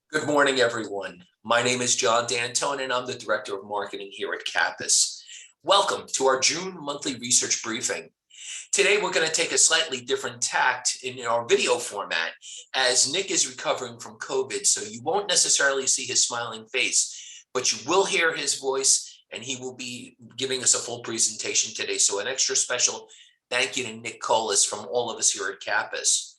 Good morning, everyone. My name is John D'Antone, and I'm the Director of Marketing here at CAPIS. Welcome to our June monthly research briefing. Today, we're going to take a slightly different tact in our video format as Nick is recovering from COVID, so you won't necessarily see his smiling face, but you will hear his voice, and he will be giving us a full presentation today. So an extra special thank you to Nick Colas from all of us here at CAPIS.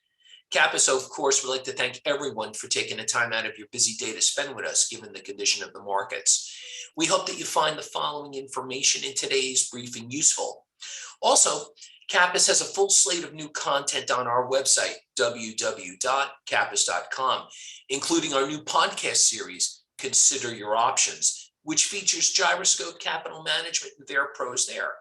CAPIS, of course, would like to thank everyone for taking the time out of your busy day to spend with us, given the condition of the markets. We hope that you find the following information in today's briefing useful. Also, CAPIS has a full slate of new content on our website, www.capis.com, including our new podcast series, Consider Your Options, which features gyroscope capital management and their pros there.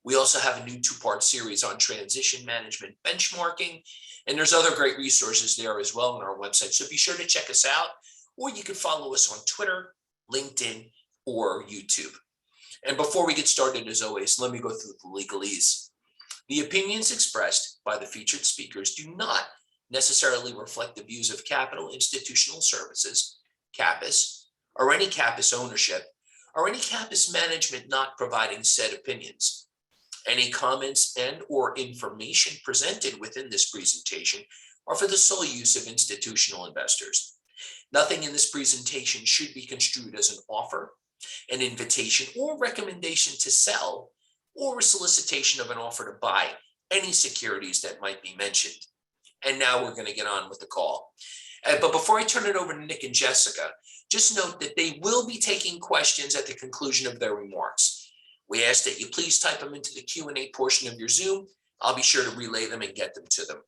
We also have a new two-part series on transition management benchmarking, and there's other great resources there as well on our website. So be sure to check us out, or you can follow us on Twitter, LinkedIn, or YouTube. And before we get started, as always, let me go through the legalese. The opinions expressed by the featured speakers do not necessarily reflect the views of Capital Institutional Services, CAPIS, or any CAPIS ownership, or any CAPIS management not providing said opinions. Any comments and or information presented within this presentation are for the sole use of institutional investors. Nothing in this presentation should be construed as an offer, an invitation, or recommendation to sell, or a solicitation of an offer to buy any securities that might be mentioned. And now we're going to get on with the call. But before I turn it over to Nick and Jessica, just note that they will be taking questions at the conclusion of their remarks. We ask that you please type them into the Q&A portion of your Zoom. I'll be sure to relay them and get them to them.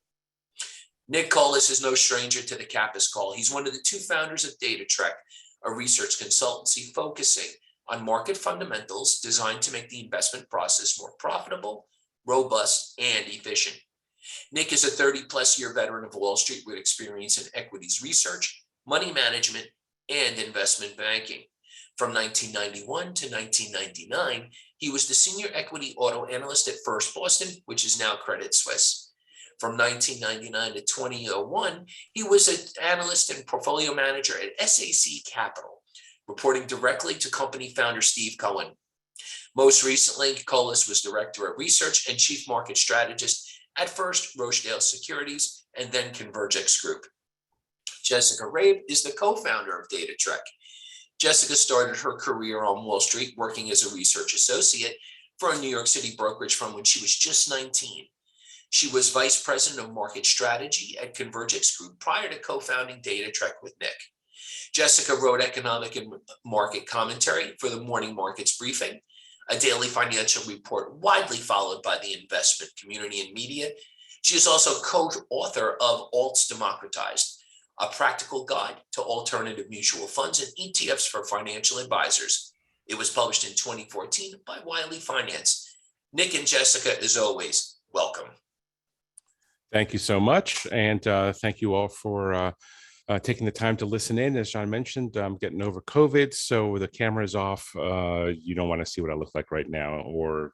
Nick Colas is no stranger to the CAPIS call. He's one of the two founders of DataTrek, a research consultancy focusing on market fundamentals designed to make the investment process more profitable, robust, and efficient. Nick is a 30-plus year veteran of Wall Street with experience in equities research, money management, and investment banking. From 1991 to 1999, he was the senior equity auto analyst at First Boston, which is now Credit Suisse. From 1999 to 2001, he was an analyst and portfolio manager at SAC Capital, reporting directly to company founder Steve Cohen. Most recently, Colas was director of research and chief market strategist at first Rochdale Securities and then Convergex Group. Jessica Rabe is the co-founder of DataTrek. Jessica started her career on Wall Street working as a research associate for a New York City brokerage firm when she was just 19. She was vice president of market strategy at Convergex Group prior to co-founding DataTrek with Nick. Jessica wrote economic and market commentary for the morning markets briefing, a daily financial report widely followed by the investment community and media. She is also co-author of Alts Democratized, a practical guide to alternative mutual funds and ETFs for financial advisors. It was published in 2014 by Wiley Finance. Nick and Jessica, as always, welcome. Thank you so much. And thank you all for taking the time to listen in. As John mentioned, I'm getting over COVID, so the camera is off. You don't want to see what I look like right now or,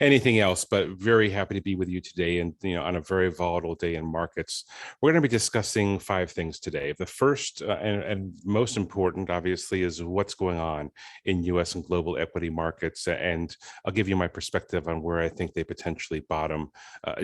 anything else, but very happy to be with you today and, on a very volatile day in markets. We're going to be discussing 5 things today. The first and most important, obviously, is what's going on in U.S. and global equity markets. And I'll give you my perspective on where I think they potentially bottom.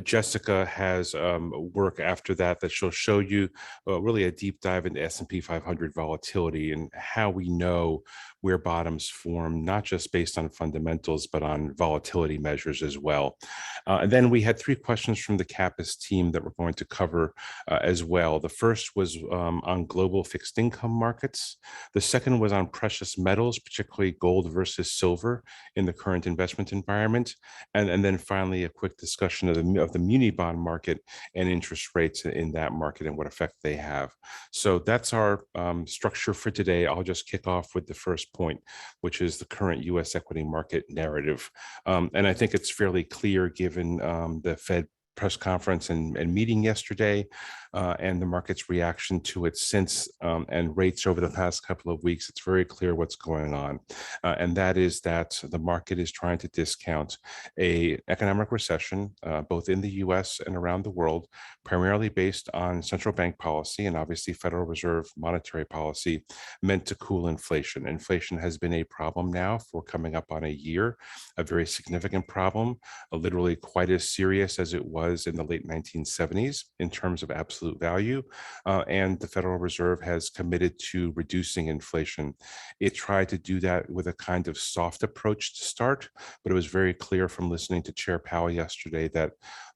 Jessica has work after that she'll show you really a deep dive into S&P 500 volatility and how we know where bottoms form, not just based on fundamentals, but on volatility measures as well. And then we had 3 questions from the CAPIS team that we're going to cover as well. The first was on global fixed income markets. The second was on precious metals, particularly gold versus silver in the current investment environment. And then finally, a quick discussion of the muni bond market and interest rates in that market and what effect they have. So that's our structure for today. I'll just kick off with the first point, which is the current U.S. equity market narrative. And I think it's fairly clear given the Fed press conference and meeting yesterday, and the market's reaction to it since, and rates over the past couple of weeks, it's very clear what's going on. And that is that the market is trying to discount a economic recession, both in the US and around the world, primarily based on central bank policy and obviously Federal Reserve monetary policy meant to cool inflation. Inflation has been a problem now for coming up on a year, a very significant problem, literally quite as serious as it was in the late 1970s in terms of absolute value. And the Federal Reserve has committed to reducing inflation. It tried to do that with a kind of soft approach to start, but it was very clear from listening to Chair Powell yesterday that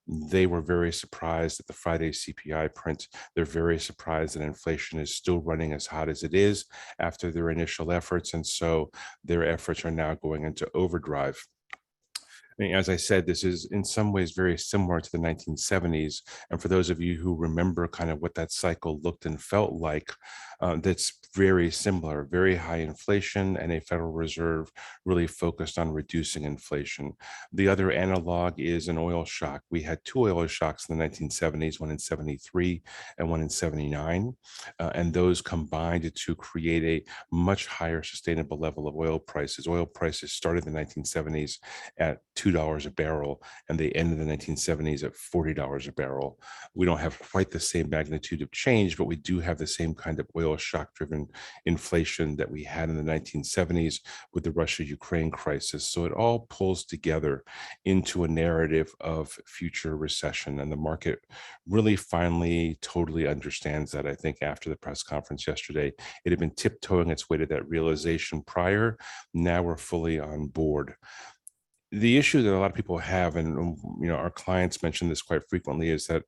they were very surprised at the Friday CPI print. They're very surprised that inflation is still running as hot as it is after their initial efforts. And so their efforts are now going into overdrive. I mean, as I said, this is in some ways very similar to the 1970s. And for those of you who remember kind of what that cycle looked and felt like, that's very similar, very high inflation and a Federal Reserve really focused on reducing inflation. The other analog is an oil shock. We had two oil shocks in the 1970s, one in 73 and one in 79. And those combined to create a much higher sustainable level of oil prices. Oil prices started in the 1970s at $2 a barrel, and they ended in the 1970s at $40 a barrel. We don't have quite the same magnitude of change, but we do have the same kind of oil shock-driven inflation that we had in the 1970s with the Russia-Ukraine crisis. So it all pulls together into a narrative of future recession, and the market really finally totally understands that. I think after the press conference yesterday, it had been tiptoeing its way to that realization prior. Now we're fully on board. The issue that a lot of people have, and our clients mention this quite frequently, is that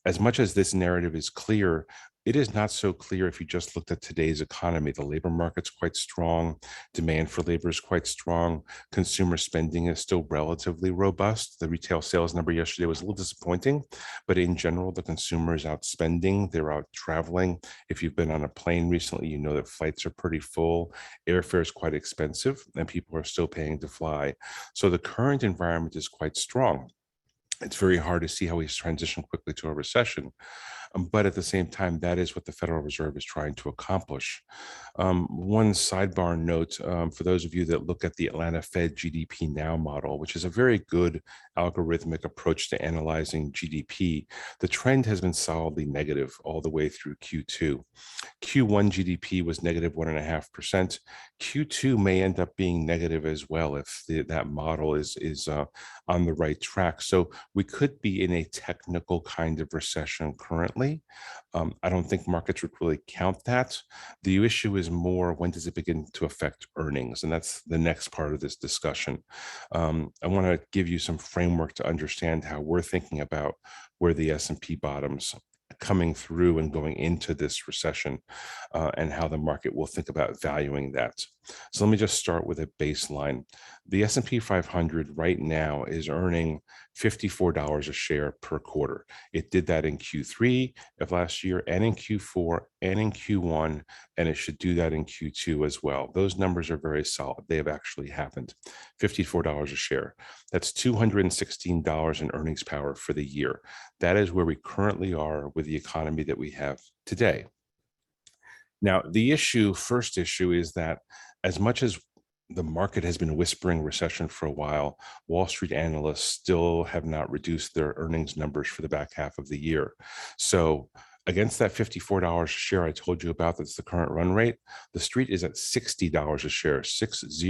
as much as this narrative is clear, it is not so clear if you just looked at today's economy. The labor market's quite strong. Demand for labor is quite strong. Consumer spending is still relatively robust. The retail sales number yesterday was a little disappointing, but in general, the consumer is out spending. They're out traveling. If you've been on a plane recently, you know that flights are pretty full. Airfare is quite expensive, and people are still paying to fly. So the current environment is quite strong. It's very hard to see how we transition quickly to a recession. But at the same time, that is what the Federal Reserve is trying to accomplish. One sidebar note, for those of you that look at the Atlanta Fed GDP Now model, which is a very good algorithmic approach to analyzing GDP, the trend has been solidly negative all the way through Q2. Q1 GDP was negative 1.5%. Q2 may end up being negative as well if that model is on the right track. So we could be in a technical kind of recession currently. I don't think markets would really count that. The issue is more, when does it begin to affect earnings? And that's the next part of this discussion. I want to give you some framework to understand how we're thinking about where the S&P bottoms coming through and going into this recession, and how the market will think about valuing that. So let me just start with a baseline. The S&P 500 right now is earning $54 a share per quarter. It did that in Q3 of last year and in Q4 and in Q1, and it should do that in Q2 as well. Those numbers are very solid. They have actually happened. $54 a share. That's $216 in earnings power for the year. That is where we currently are with the economy that we have today. Now, the first issue is that as much as the market has been whispering recession for a while, Wall Street analysts still have not reduced their earnings numbers for the back half of the year. So against that $54 a share I told you about, that's the current run rate, the street is at $60 a share, 60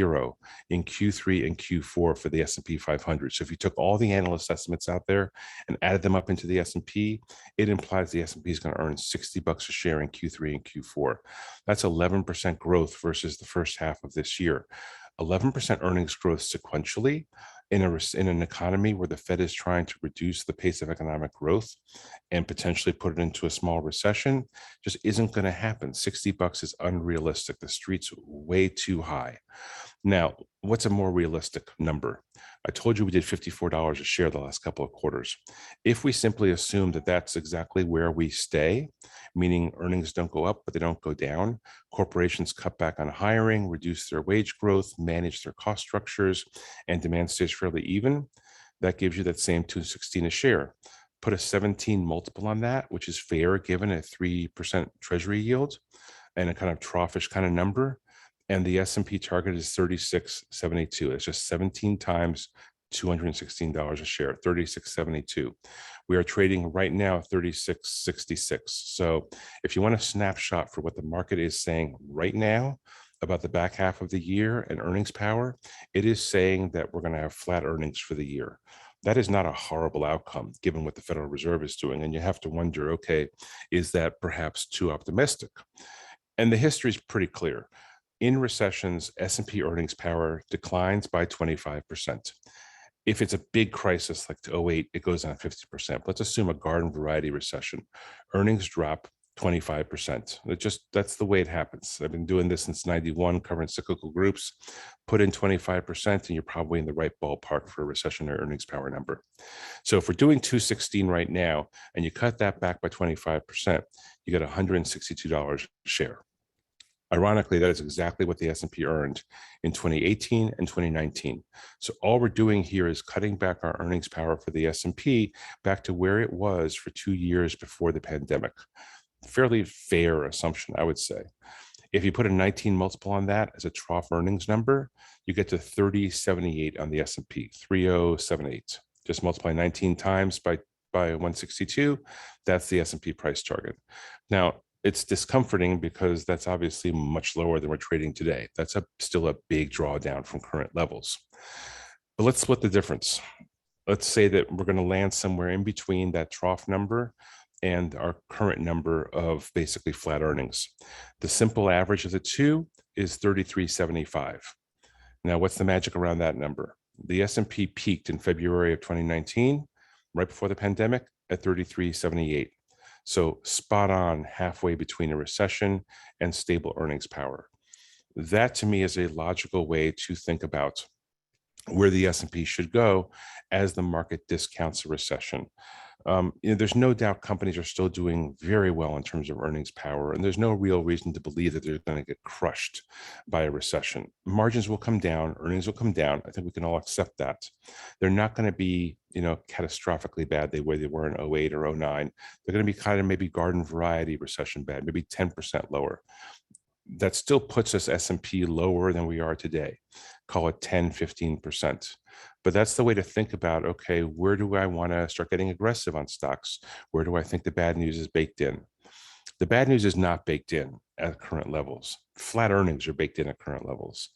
in Q3 and Q4 for the S&P 500. So if you took all the analyst estimates out there and added them up into the S&P, it implies the S&P is going to earn $60 a share in Q3 and Q4. That's 11% growth versus the first half of this year. 11% earnings growth sequentially in an economy where the Fed is trying to reduce the pace of economic growth and potentially put it into a small recession just isn't going to happen. $60 is unrealistic. The street's way too high. Now, what's a more realistic number? I told you we did $54 a share the last couple of quarters. If we simply assume that that's exactly where we stay, meaning earnings don't go up, but they don't go down, corporations cut back on hiring, reduce their wage growth, manage their cost structures, and demand stays fairly even, that gives you that same $216 a share. put a 17 multiple on that, which is fair given a 3% treasury yield and a kind of troughish kind of number. And the S&P target is 36.72. It's just 17 times $216 a share, 36.72. We are trading right now 36.66. So if you want a snapshot for what the market is saying right now about the back half of the year and earnings power, it is saying that we're going to have flat earnings for the year. That is not a horrible outcome given what the Federal Reserve is doing. And you have to wonder, okay, is that perhaps too optimistic? And the history is pretty clear. In recessions, S&P earnings power declines by 25%. If it's a big crisis like 2008, it goes down 50%. Let's assume a garden variety recession. Earnings drop 25%. That's the way it happens. I've been doing this since 91, covering cyclical groups. Put in 25% and you're probably in the right ballpark for a recessionary earnings power number. So if we're doing 216 right now and you cut that back by 25%, you get $162 a share. Ironically, that is exactly what the S&P earned in 2018 and 2019. So all we're doing here is cutting back our earnings power for the S&P back to where it was for 2 years before the pandemic. Fairly fair assumption, I would say. If you put a 19 multiple on that as a trough earnings number, you get to 30.78 on the S&P, 3078. Just multiply 19 times by 162, that's the S&P price target. Now, it's discomforting because that's obviously much lower than we're trading today. That's still a big drawdown from current levels. But let's split the difference. Let's say that we're going to land somewhere in between that trough number and our current number of basically flat earnings. The simple average of the two is 33.75. Now, what's the magic around that number? The S&P peaked in February of 2019, right before the pandemic, at 33.78. So spot on halfway between a recession and stable earnings power. That to me is a logical way to think about where the S&P should go as the market discounts a recession. There's no doubt companies are still doing very well in terms of earnings power, and there's no real reason to believe that they're going to get crushed by a recession. Margins will come down, earnings will come down. I think we can all accept that. They're not going to be, catastrophically bad the way they were in 08 or 09. They're going to be kind of maybe garden variety recession bad, maybe 10% lower. That still puts us S&P lower than we are today. Call it 10, 15%. But that's the way to think about, okay, where do I want to start getting aggressive on stocks? Where do I think the bad news is baked in? The bad news is not baked in at current levels. Flat earnings are baked in at current levels.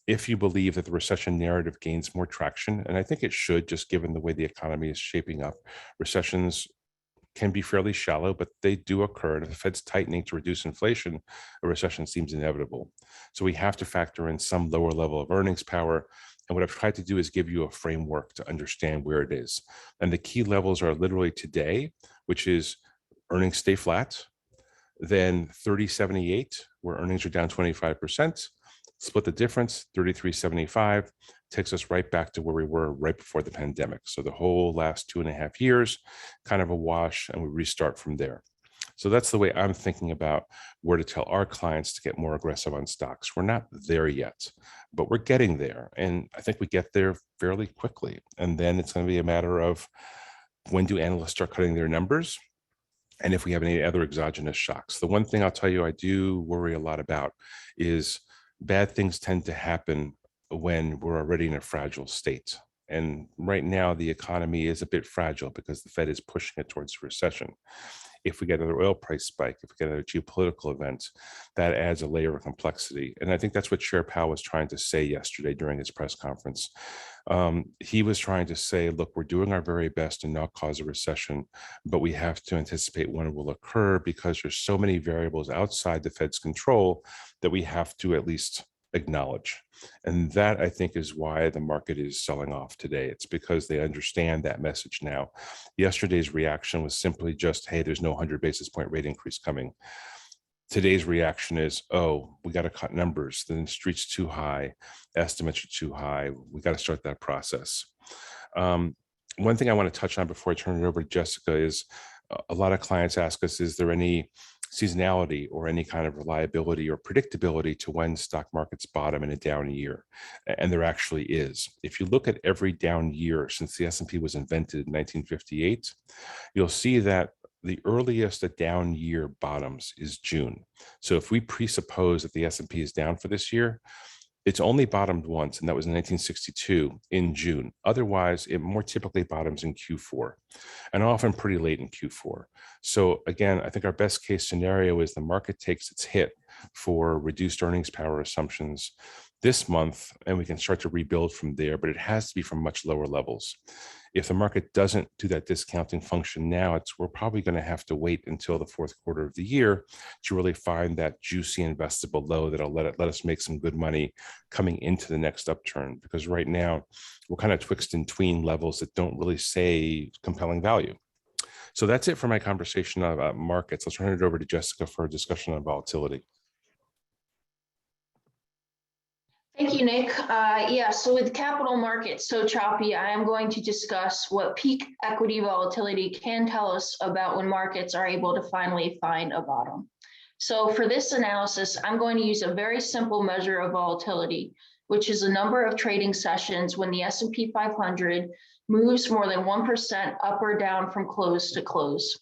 If you believe that the recession narrative gains more traction, and I think it should, just given the way the economy is shaping up, recessions can be fairly shallow, but they do occur. And if the Fed's tightening to reduce inflation, a recession seems inevitable. So we have to factor in some lower level of earnings power. And what I've tried to do is give you a framework to understand where it is. And the key levels are literally today, which is earnings stay flat, then 30.78, where earnings are down 25%, split the difference, 33.75, takes us right back to where we were right before the pandemic. So the whole last 2.5 years, kind of a wash, and we restart from there. So that's the way I'm thinking about where to tell our clients to get more aggressive on stocks. We're not there yet, but we're getting there. And I think we get there fairly quickly. And then it's going to be a matter of when do analysts start cutting their numbers? And if we have any other exogenous shocks. The one thing I'll tell you I do worry a lot about is bad things tend to happen when we're already in a fragile state. And right now, the economy is a bit fragile because the Fed is pushing it towards recession. If we get another oil price spike, if we get another geopolitical event, that adds a layer of complexity. And I think that's what Chair Powell was trying to say yesterday during his press conference. He was trying to say, look, we're doing our very best to not cause a recession, but we have to anticipate when it will occur because there's so many variables outside the Fed's control that we have to at least acknowledge. And that, I think, is why the market is selling off today. It's because they understand that message now. Yesterday's reaction was simply just, hey, there's no 100 basis point rate increase coming. Today's reaction is, oh, we got to cut numbers. The street's too high. Estimates are too high. We got to start that process. One thing I want to touch on before I turn it over to Jessica is A lot of clients ask us, is there any seasonality or any kind of reliability or predictability to when stock markets bottom in a down year? And there actually is. If you look at every down year since the S&P was invented in 1958, you'll see that the earliest a down year bottoms is June. So if we presuppose that the S&P is down for this year, it's only bottomed once, and that was in 1962 in June. Otherwise, it more typically bottoms in Q4, and often pretty late in Q4. So again, I think our best case scenario is the market takes its hit for reduced earnings power assumptions this month, and we can start to rebuild from there, but it has to be from much lower levels. If the market doesn't do that discounting function now, we're probably going to have to wait until the fourth quarter of the year to really find that juicy investable low that'll let us make some good money coming into the next upturn. Because right now we're kind of twixt and tween levels that don't really say compelling value. So that's it for my conversation about markets. Let's turn it over to Jessica for a discussion on volatility. Thank you, Nick. So with capital markets so choppy, I am going to discuss what peak equity volatility can tell us about when markets are able to finally find a bottom. So for this analysis, I'm going to use a very simple measure of volatility, which is the number of trading sessions when the S&P 500 moves more than 1% up or down from close to close.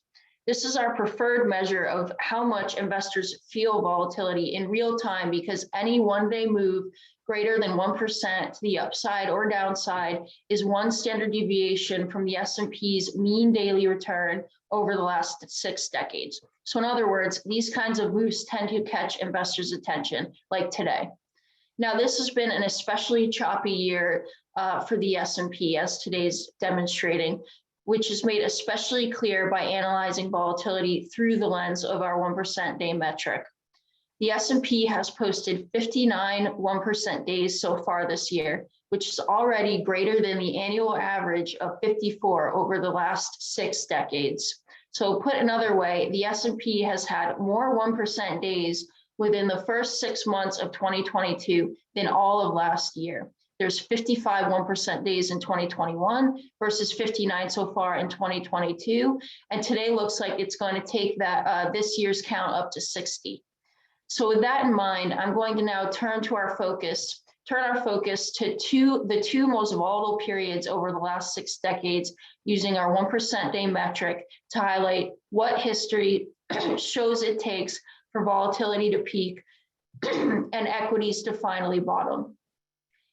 This is our preferred measure of how much investors feel volatility in real time, because any one-day move greater than 1% to the upside or downside is one standard deviation from the S&P's mean daily return over the last 6 decades. So in other words, these kinds of moves tend to catch investors' attention, like today. Now, this has been an especially choppy year for the S&P, as today's demonstrating, which is made especially clear by analyzing volatility through the lens of our 1% day metric. The S&P has posted 59 1% days so far this year, which is already greater than the annual average of 54 over the last 6 decades. So put another way, the S&P has had more 1% days within the first 6 months of 2022 than all of last year. There's 55 1% days in 2021 versus 59 so far in 2022. And today looks like it's going to take that this year's count up to 60. So with that in mind, I'm going to now turn our focus to the two most volatile periods over the last 6 decades using our 1% day metric to highlight what history shows it takes for volatility to peak and equities to finally bottom.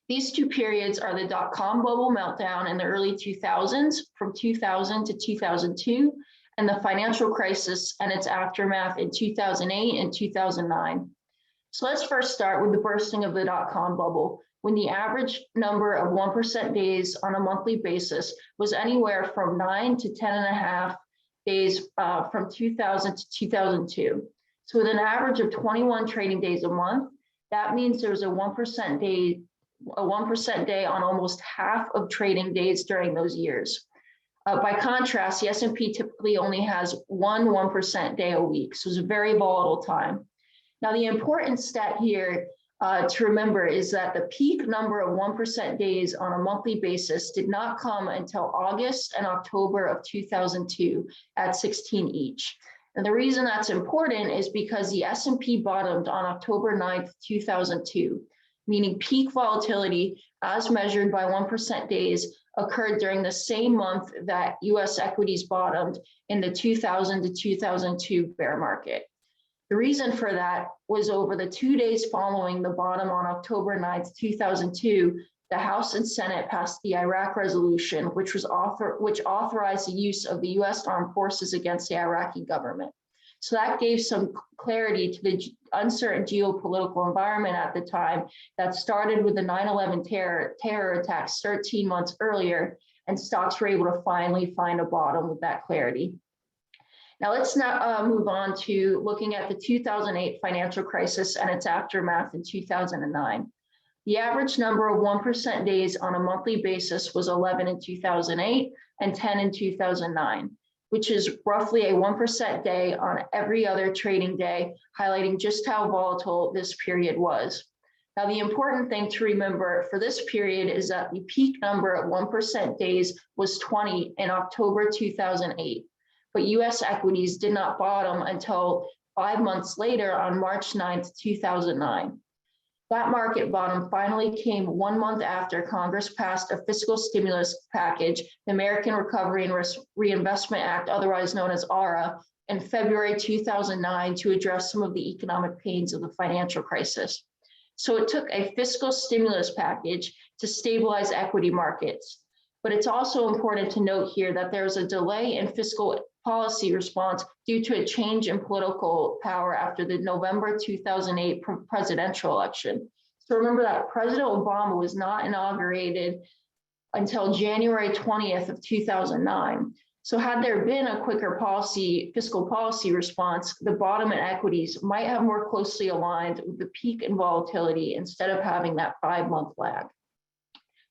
These 2 periods are the dot-com bubble meltdown in the early 2000s from 2000 to 2002, and the financial crisis and its aftermath in 2008 and 2009. So let's first start with the bursting of the dot-com bubble, when the average number of 1% days on a monthly basis was anywhere from 9 to 10.5 days from 2000 to 2002. So with an average of 21 trading days a month, that means there's a 1% day on almost half of trading days during those years. By contrast, the S&P typically only has 1% day a week, so it's a very volatile time. Now, the important stat here to remember is that the peak number of 1% days on a monthly basis did not come until August and October of 2002 at 16 each. And the reason that's important is because the S&P bottomed on October 9th, 2002, meaning peak volatility as measured by 1% days occurred during the same month that US equities bottomed in the 2000 to 2002 bear market. The reason for that was over the 2 days following the bottom on October 9th, 2002, the House and Senate passed the Iraq resolution, which authorized the use of the US armed forces against the Iraqi government. So that gave some clarity to the uncertain geopolitical environment at the time that started with the 9/11 terror attacks 13 months earlier, and stocks were able to finally find a bottom with that clarity. Now let's now move on to looking at the 2008 financial crisis and its aftermath in 2009. The average number of 1% days on a monthly basis was 11 in 2008 and 10 in 2009. Which is roughly a 1% day on every other trading day, highlighting just how volatile this period was. Now, the important thing to remember for this period is that the peak number of 1% days was 20 in October 2008, but US equities did not bottom until 5 months later on March 9th, 2009. That market bottom finally came 1 month after Congress passed a fiscal stimulus package, the American Recovery and Reinvestment Act, otherwise known as ARA, in February 2009 to address some of the economic pains of the financial crisis. So it took a fiscal stimulus package to stabilize equity markets. But it's also important to note here that there's a delay in fiscal policy response due to a change in political power after the November 2008 presidential election. So remember that President Obama was not inaugurated until January 20th of 2009. So had there been a quicker fiscal policy response, the bottom in equities might have more closely aligned with the peak in volatility instead of having that 5-month lag.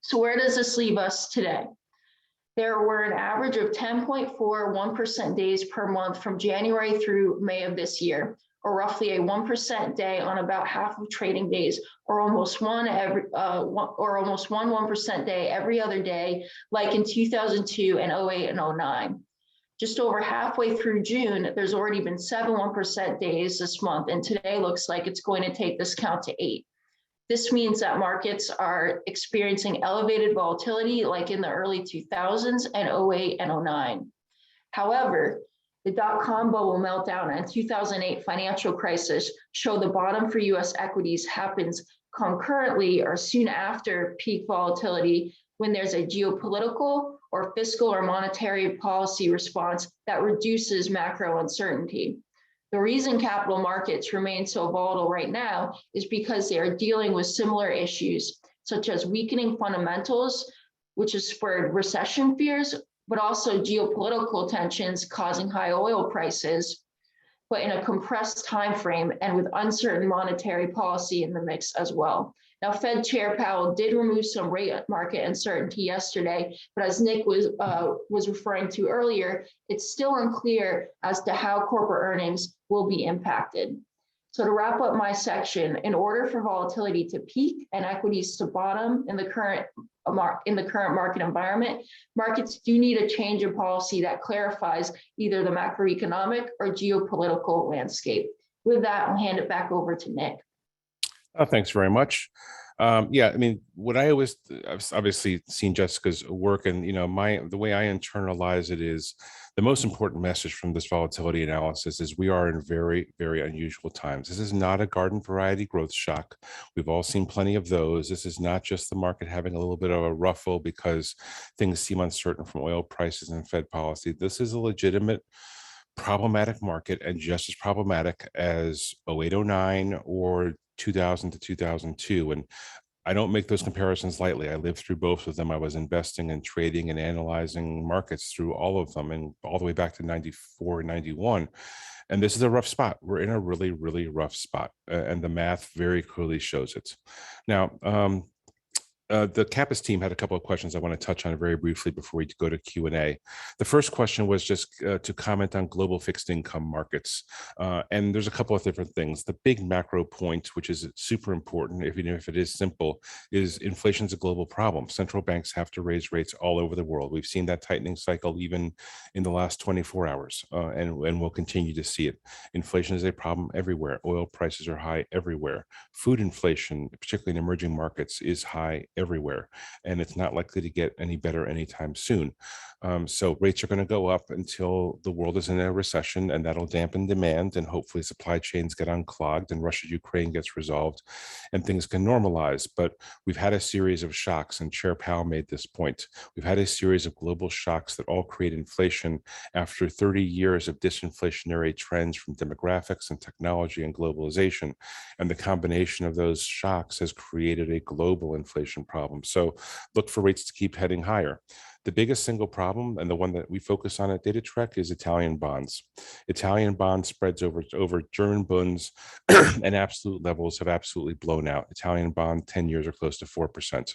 So where does this leave us today? There were an average of 10.41% days per month from January through May of this year, or roughly a 1% day on about half of trading days, or almost one 1% day every other day, like in 2002 and 08 and 09. Just over halfway through June, there's already been 7 1% days this month, and today looks like it's going to take this count to 8. This means that markets are experiencing elevated volatility like in the early 2000s and 08 and 09. However, the dot-com bubble meltdown and 2008 financial crisis show the bottom for US equities happens concurrently or soon after peak volatility when there's a geopolitical or fiscal or monetary policy response that reduces macro uncertainty. The reason capital markets remain so volatile right now is because they are dealing with similar issues, such as weakening fundamentals, which has spurred recession fears, but also geopolitical tensions causing high oil prices, but in a compressed time frame and with uncertain monetary policy in the mix as well. Now, Fed Chair Powell did remove some rate market uncertainty yesterday, but as Nick was referring to earlier, it's still unclear as to how corporate earnings will be impacted. So to wrap up my section, in order for volatility to peak and equities to bottom in the current market environment, markets do need a change in policy that clarifies either the macroeconomic or geopolitical landscape. With that, I'll hand it back over to Nick. Thanks very much. Yeah, I mean, I've obviously seen Jessica's work, and the way I internalize it is the most important message from this volatility analysis is we are in very, very unusual times. This is not a garden variety growth shock. We've all seen plenty of those. This is not just the market having a little bit of a ruffle because things seem uncertain from oil prices and Fed policy. This is a legitimate problematic market, and just as problematic as 0809 or 2000 to 2002. And I don't make those comparisons lightly. I lived through both of them. I was investing and trading and analyzing markets through all of them and all the way back to 94, 91. And this is a rough spot. We're in a really, really rough spot. And the math very clearly shows it. Now, the CAPIS team had a couple of questions I want to touch on very briefly before we go to Q&A. The first question was just to comment on global fixed income markets. And there's a couple of different things. The big macro point, which is super important, even if it is simple, is inflation is a global problem. Central banks have to raise rates all over the world. We've seen that tightening cycle even in the last 24 hours, and we'll continue to see it. Inflation is a problem everywhere. Oil prices are high everywhere. Food inflation, particularly in emerging markets, is high everywhere, and it's not likely to get any better anytime soon. So rates are going to go up until the world is in a recession, and that'll dampen demand, and hopefully supply chains get unclogged and Russia-Ukraine gets resolved and things can normalize. But we've had a series of shocks, and Chair Powell made this point. We've had a series of global shocks that all create inflation after 30 years of disinflationary trends from demographics and technology and globalization. And the combination of those shocks has created a global inflation problem. So look for rates to keep heading higher. The biggest single problem, and the one that we focus on at DataTrek, is Italian bonds. Italian bond spreads over German bonds and absolute levels have absolutely blown out. Italian bond 10 years are close to 4%.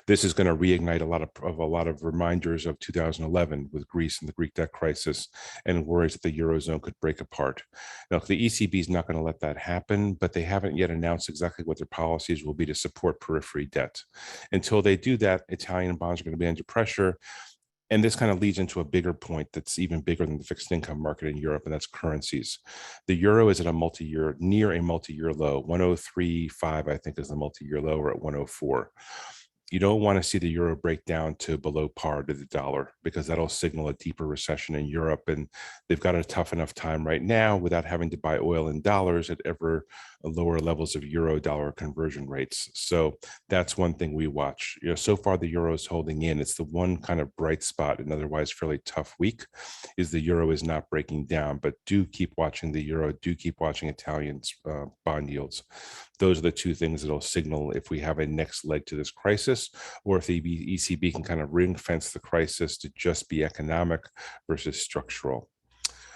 This is going to reignite a lot of reminders of 2011 with Greece and the Greek debt crisis and worries that the Eurozone could break apart. Now, the ECB is not going to let that happen, but they haven't yet announced exactly what their policies will be to support periphery debt. Until they do that, Italian bonds are going to be under pressure. And this kind of leads into a bigger point that's even bigger than the fixed income market in Europe, and that's currencies. The euro is at a near a multi-year low. 103.5, I think, is the multi-year low. We're at 104. You don't want to see the euro break down to below par to the dollar, because that'll signal a deeper recession in Europe. And they've got a tough enough time right now without having to buy oil in dollars at ever lower levels of euro dollar conversion rates. So that's one thing we watch. So far the euro is holding in. It's the one kind of bright spot in otherwise fairly tough week, is the euro is not breaking down. But do keep watching the euro, do keep watching Italian's bond yields. Those are the two things that'll signal if we have a next leg to this crisis, or if the ECB can kind of ring fence the crisis to just be economic versus structural.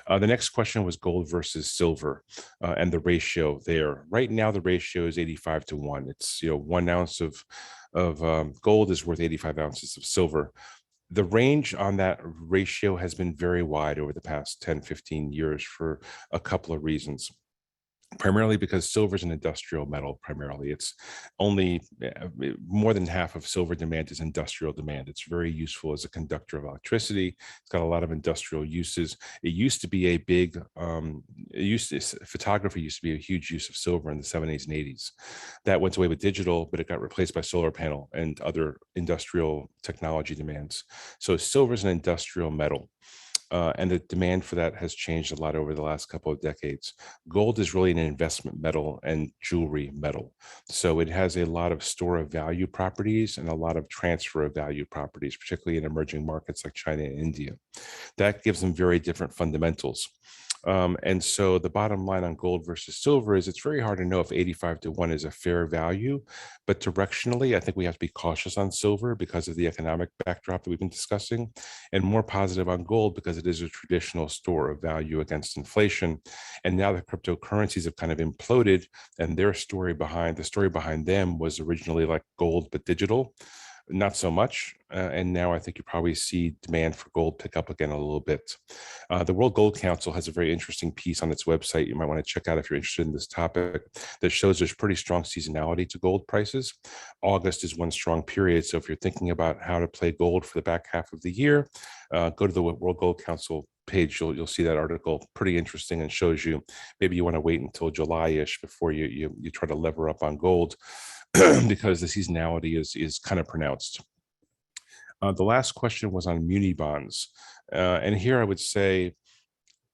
The next question was gold versus silver and the ratio there. Right now, the ratio is 85-1. It's 1 ounce of gold is worth 85 ounces of silver. The range on that ratio has been very wide over the past 10, 15 years for a couple of reasons. Primarily because silver is an industrial metal. Primarily, it's only more than half of silver demand is industrial demand. It's very useful as a conductor of electricity. It's got a lot of industrial uses. It used to be a big photography used to be a huge use of silver in the 70s and 80s. That went away with digital, but it got replaced by solar panel and other industrial technology demands. So silver is an industrial metal. And the demand for that has changed a lot over the last couple of decades. Gold is really an investment metal and jewelry metal. So it has a lot of store of value properties and a lot of transfer of value properties, particularly in emerging markets like China and India. That gives them very different fundamentals. And so the bottom line on gold versus silver is it's very hard to know if 85-1 is a fair value, but directionally, I think we have to be cautious on silver because of the economic backdrop that we've been discussing, and more positive on gold because it is a traditional store of value against inflation. And now the cryptocurrencies have kind of imploded, and the story behind them was originally like gold, but digital. Not so much. And now I think you probably see demand for gold pick up again a little bit. The World Gold Council has a very interesting piece on its website you might want to check out if you're interested in this topic, that shows there's pretty strong seasonality to gold prices. August is one strong period. So if you're thinking about how to play gold for the back half of the year, go to the World Gold Council page. You'll see that article, pretty interesting, and shows you maybe you want to wait until July-ish before you try to lever up on gold. Because the seasonality is kind of pronounced. The last question was on muni bonds. And here I would say,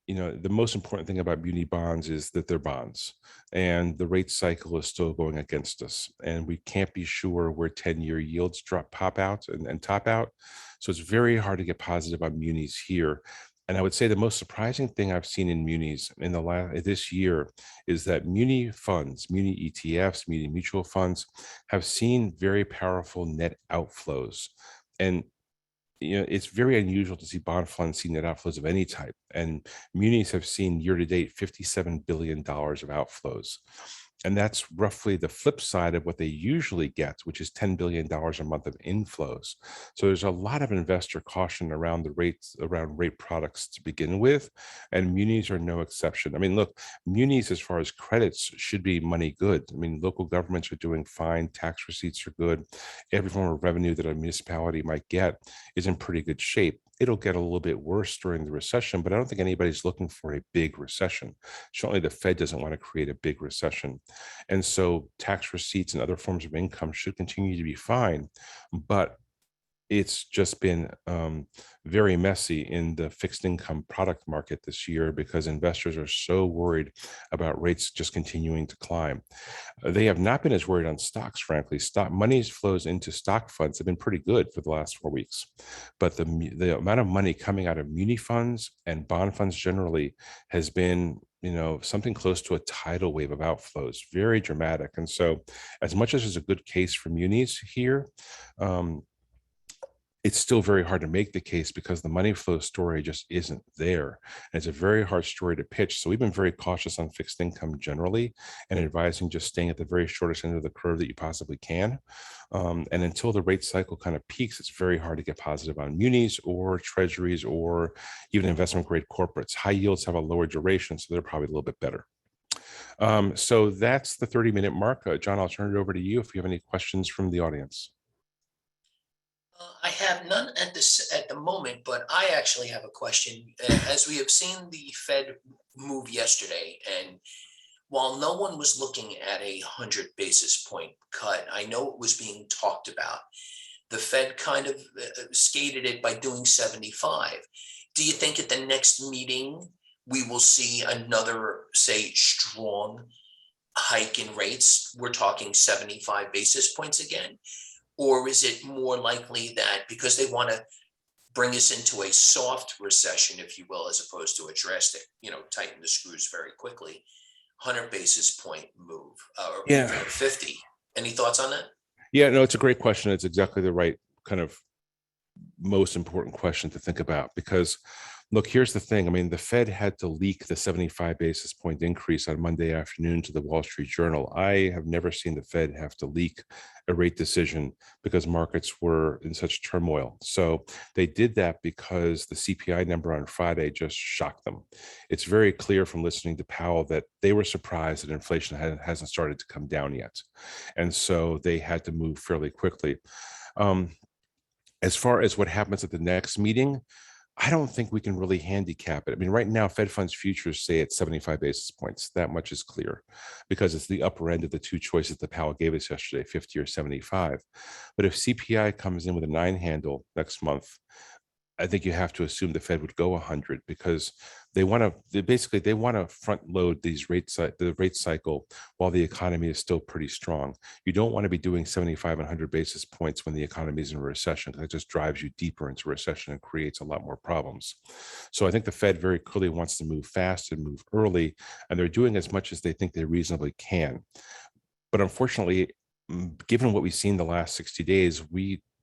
the most important thing about muni bonds is that they're bonds, and the rate cycle is still going against us. And we can't be sure where 10-year yields pop out and top out. So it's very hard to get positive on munis here. And I would say the most surprising thing I've seen in munis in this year is that muni funds, muni ETFs, muni mutual funds have seen very powerful net outflows. And it's very unusual to see bond funds see net outflows of any type. And munis have seen year to date $57 billion of outflows. And that's roughly the flip side of what they usually get, which is $10 billion a month of inflows. So there's a lot of investor caution around the rates, around rate products to begin with, and munis are no exception. I mean, look, munis as far as credits should be money good. I mean, local governments are doing fine, tax receipts are good, every form of revenue that a municipality might get is in pretty good shape. It'll get a little bit worse during the recession, but I don't think anybody's looking for a big recession. Certainly the Fed doesn't want to create a big recession. And so tax receipts and other forms of income should continue to be fine, but it's just been very messy in the fixed income product market this year because investors are so worried about rates just continuing to climb. They have not been as worried on stocks, frankly. Stock money flows into stock funds have been pretty good for the last 4 weeks, but the amount of money coming out of muni funds and bond funds generally has been something close to a tidal wave of outflows, very dramatic. And so as much as there's a good case for munis here, it's still very hard to make the case because the money flow story just isn't there. And it's a very hard story to pitch. So we've been very cautious on fixed income generally and advising just staying at the very shortest end of the curve that you possibly can. And until the rate cycle kind of peaks, it's very hard to get positive on munis or treasuries or even investment grade corporates. High yields have a lower duration, so they're probably a little bit better. So that's the 30-minute mark. John, I'll turn it over to you if you have any questions from the audience. I have none at the moment, but I actually have a question. As we have seen the Fed move yesterday, and while no one was looking at 100 basis point cut, I know it was being talked about. The Fed kind of skated it by doing 75. Do you think at the next meeting we will see another, say, strong hike in rates? We're talking 75 basis points again? Or is it more likely that because they want to bring us into a soft recession, if you will, as opposed to a drastic, tighten the screws very quickly, 100 basis point move or Yeah. 50? Any thoughts on that? Yeah, no, it's a great question. It's exactly the right kind of most important question to think about, because look, here's the thing. I mean, the Fed had to leak the 75 basis point increase on Monday afternoon to the Wall Street Journal. I have never seen the Fed have to leak a rate decision because markets were in such turmoil. So they did that because the CPI number on Friday just shocked them. It's very clear from listening to Powell that they were surprised that inflation hasn't started to come down yet. And so they had to move fairly quickly. As far as what happens at the next meeting, I don't think we can really handicap it. I mean, right now, Fed funds futures say it's 75 basis points. That much is clear because it's the upper end of the two choices that Powell gave us yesterday, 50 or 75. But if CPI comes in with a 9 handle next month, I think you have to assume the Fed would go 100 because they want to front load the rate cycle while the economy is still pretty strong. You don't want to be doing 75 and 100 basis points when the economy is in a recession, because it just drives you deeper into recession and creates a lot more problems. So I think the Fed very clearly wants to move fast and move early, and they're doing as much as they think they reasonably can. But unfortunately, given what we've seen the last 60 days,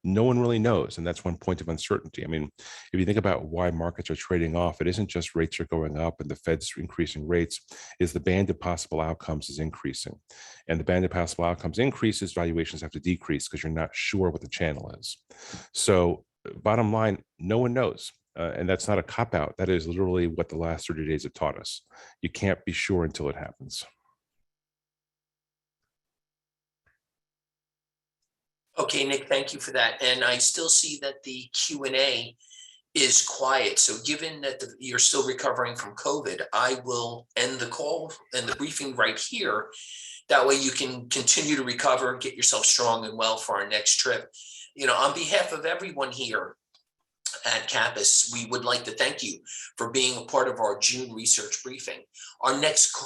no one really knows. And that's one point of uncertainty. I mean, if you think about why markets are trading off, it isn't just rates are going up and the Fed's increasing rates, is the band of possible outcomes is increasing. And the band of possible outcomes increases, valuations have to decrease because you're not sure what the channel is. So bottom line, no one knows. And that's not a cop-out. That is literally what the last 30 days have taught us. You can't be sure until it happens. Okay, Nick, thank you for that. And I still see that the Q&A is quiet. So given that you're still recovering from COVID, I will end the call and the briefing right here. That way you can continue to recover, get yourself strong and well for our next trip. On behalf of everyone here at CAPIS, we would like to thank you for being a part of our June research briefing. Our next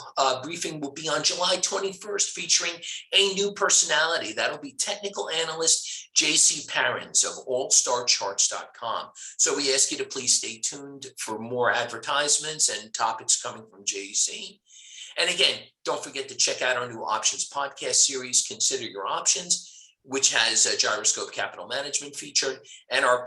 briefing will be on July 21st, featuring a new personality. That'll be technical analyst JC Parents of AllStarCharts.com. So we ask you to please stay tuned for more advertisements and topics coming from JC. And again, don't forget to check out our new options podcast series, Consider Your Options, which has a gyroscope capital management featured, and our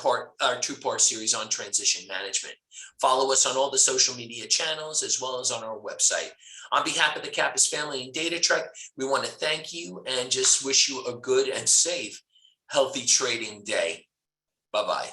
two-part series on transition management. Follow us on all the social media channels as well as on our website. On behalf of the CAPIS family and DataTrek, we want to thank you and just wish you a good and safe, healthy trading day. Bye-bye.